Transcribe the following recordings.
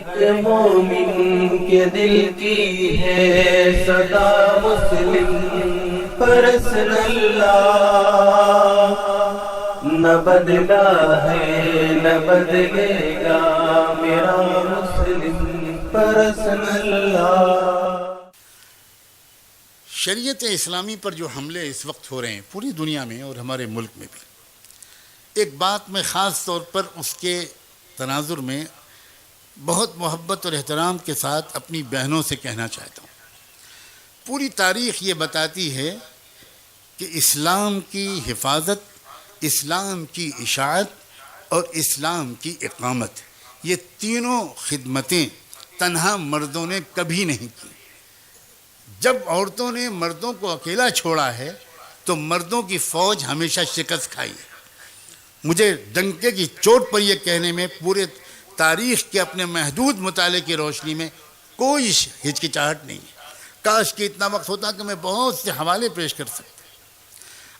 ایک مومن کے دل کی ہے صدا مسلم پرسن اللہ، نہ بدلا ہے نہ بدلے گا میرا مسلم پرسن اللہ۔ شریعت اسلامی پر جو حملے اس وقت ہو رہے ہیں پوری دنیا میں اور ہمارے ملک میں بھی، ایک بات میں خاص طور پر اس کے تناظر میں بہت محبت اور احترام کے ساتھ اپنی بہنوں سے کہنا چاہتا ہوں۔ پوری تاریخ یہ بتاتی ہے کہ اسلام کی حفاظت، اسلام کی اشاعت اور اسلام کی اقامت، یہ تینوں خدمتیں تنہا مردوں نے کبھی نہیں کی۔ جب عورتوں نے مردوں کو اکیلا چھوڑا ہے تو مردوں کی فوج ہمیشہ شکست کھائی ہے۔ مجھے ڈنکے کی چوٹ پر یہ کہنے میں پورے تاریخ کے اپنے محدود مطالعے کی روشنی میں کوئی ہچکچاہٹ نہیں ہے۔ کاش کہ اتنا وقت ہوتا کہ میں بہت سے حوالے پیش کر سکتا۔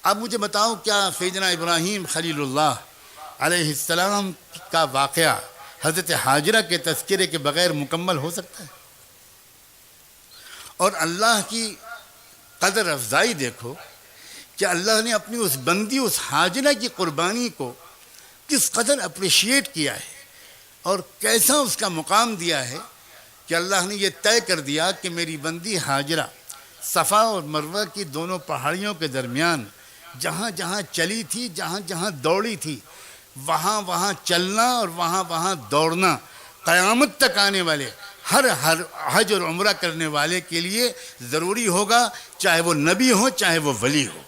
اب مجھے بتاؤ، کیا سیدنا ابراہیم خلیل اللہ علیہ السلام کا واقعہ حضرت ہاجرہ کے تذکرے کے بغیر مکمل ہو سکتا ہے؟ اور اللہ کی قدر افزائی دیکھو کہ اللہ نے اپنی اس بندی، اس ہاجرہ کی قربانی کو کس قدر اپریشیٹ کیا ہے اور کیسا اس کا مقام دیا ہے کہ اللہ نے یہ طے کر دیا کہ میری بندی ہاجرہ صفا اور مروہ کی دونوں پہاڑیوں کے درمیان جہاں جہاں چلی تھی، جہاں جہاں دوڑی تھی، وہاں وہاں چلنا اور وہاں وہاں دوڑنا قیامت تک آنے والے ہر حج اور عمرہ کرنے والے کے لیے ضروری ہوگا، چاہے وہ نبی ہو چاہے وہ ولی ہو۔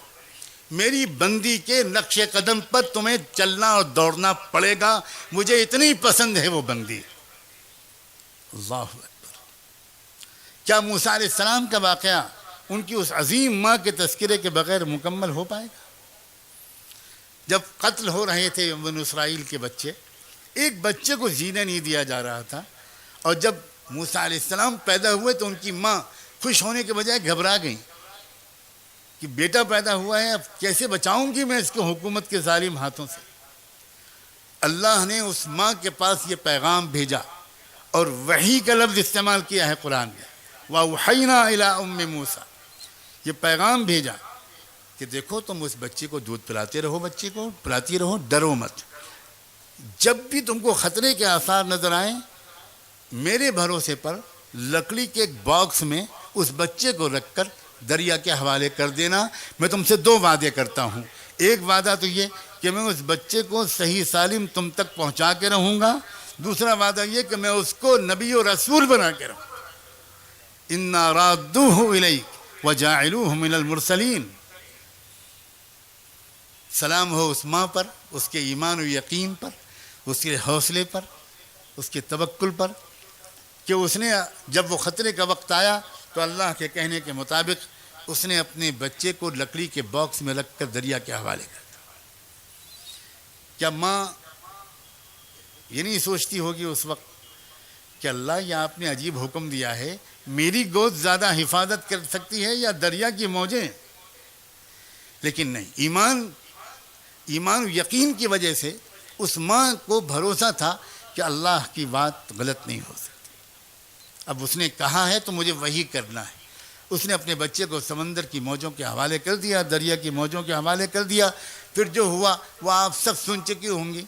میری بندی کے نقش قدم پر تمہیں چلنا اور دوڑنا پڑے گا، مجھے اتنی پسند ہے وہ بندی۔ اللہ اکبر۔ کیا موسیٰ علیہ السلام کا واقعہ ان کی اس عظیم ماں کے تذکرے کے بغیر مکمل ہو پائے گا؟ جب قتل ہو رہے تھے بنو اسرائیل کے بچے، ایک بچے کو جینے نہیں دیا جا رہا تھا، اور جب موسیٰ علیہ السلام پیدا ہوئے تو ان کی ماں خوش ہونے کے بجائے گھبرا گئیں کہ بیٹا پیدا ہوا ہے، اب کیسے بچاؤں گی میں اس کو حکومت کے ظالم ہاتھوں سے۔ اللہ نے اس ماں کے پاس یہ پیغام بھیجا اور وحی کا لفظ استعمال کیا ہے قرآن میں، وَأَوْحَيْنَا إِلَىٰ أُمِّ مُوسَىٰ، یہ پیغام بھیجا کہ دیکھو تم اس بچے کو دودھ پلاتے رہو، بچے کو پلاتی رہو، ڈرو مت۔ جب بھی تم کو خطرے کے آثار نظر آئیں، میرے بھروسے پر لکڑی کے ایک باکس میں اس بچے کو رکھ کر دریا کے حوالے کر دینا۔ میں تم سے دو وعدے کرتا ہوں، ایک وعدہ تو یہ کہ میں اس بچے کو صحیح سالم تم تک پہنچا کے رہوں گا، دوسرا وعدہ یہ کہ میں اس کو نبی و رسول بنا کے رہوں گا۔ اِنَّا رَادُّوهُ إِلَيْكَ وَجَاعِلُوهُ مِنَ الْمُرْسَلِينَ۔ سلام ہو اس ماں پر، اس کے ایمان و یقین پر، اس کے حوصلے پر، اس کے توکل پر، کہ اس نے جب وہ خطرے کا وقت آیا تو اللہ کے کہنے کے مطابق اس نے اپنے بچے کو لکڑی کے باکس میں رکھ کر دریا کے حوالے کر دیا۔ کیا ماں یہ نہیں سوچتی ہوگی اس وقت کہ اللہ یہ آپ نے عجیب حکم دیا ہے، میری گود زیادہ حفاظت کر سکتی ہے یا دریا کی موجیں؟ لیکن نہیں، ایمان و یقین کی وجہ سے اس ماں کو بھروسہ تھا کہ اللہ کی بات غلط نہیں ہو سکتی۔ اب اس نے کہا ہے تو مجھے وہی کرنا ہے۔ اس نے اپنے بچے کو سمندر کی موجوں کے حوالے کر دیا، دریا کی موجوں کے حوالے کر دیا۔ پھر جو ہوا وہ آپ سب سن چکی ہوں گی،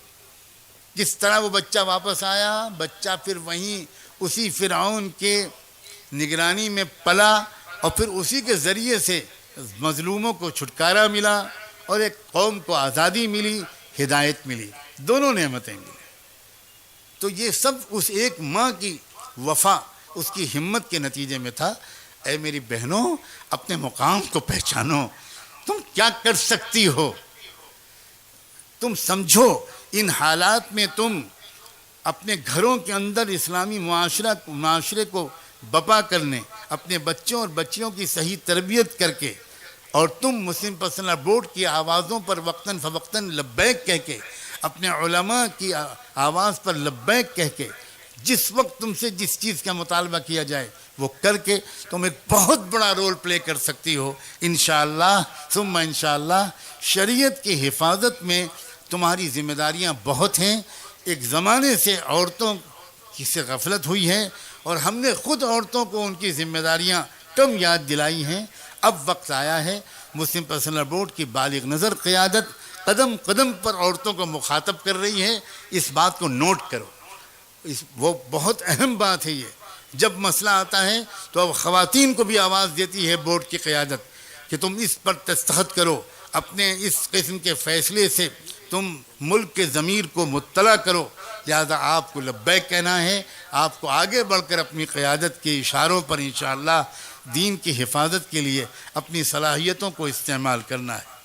کس طرح وہ بچہ واپس آیا۔ بچہ پھر وہیں اسی فرعون کے نگرانی میں پلا، اور پھر اسی کے ذریعے سے مظلوموں کو چھٹکارا ملا اور ایک قوم کو آزادی ملی، ہدایت ملی، دونوں نعمتیں ملی۔ تو یہ سب اس ایک ماں کی وفا، اس کی ہمت کے نتیجے میں تھا۔ اے میری بہنوں، اپنے مقام کو پہچانو، تم کیا کر سکتی ہو، تم سمجھو۔ ان حالات میں تم اپنے گھروں کے اندر اسلامی معاشرے کو بپا کرنے، اپنے بچوں اور بچیوں کی صحیح تربیت کر کے، اور تم مسلم پرسنل بورڈ کی آوازوں پر وقتاً فوقتاً لبیک کہہ کے، اپنے علماء کی آواز پر لبیک کہہ کے، جس وقت تم سے جس چیز کا مطالبہ کیا جائے وہ کر کے تم ایک بہت بڑا رول پلے کر سکتی ہو انشاءاللہ ثم انشاءاللہ۔ شریعت کی حفاظت میں تمہاری ذمہ داریاں بہت ہیں۔ ایک زمانے سے عورتوں سے غفلت ہوئی ہے اور ہم نے خود عورتوں کو ان کی ذمہ داریاں کم یاد دلائی ہیں۔ اب وقت آیا ہے مسلم پرسنل بورڈ کی بالغ نظر قیادت قدم قدم پر عورتوں کو مخاطب کر رہی ہے، اس بات کو نوٹ کرو، وہ بہت اہم بات ہے یہ۔ جب مسئلہ آتا ہے تو اب خواتین کو بھی آواز دیتی ہے بورڈ کی قیادت کہ تم اس پر دستخط کرو، اپنے اس قسم کے فیصلے سے تم ملک کے ضمیر کو مطلع کرو، لہذا آپ کو لبیک کہنا ہے، آپ کو آگے بڑھ کر اپنی قیادت کے اشاروں پر انشاءاللہ دین کی حفاظت کے لیے اپنی صلاحیتوں کو استعمال کرنا ہے۔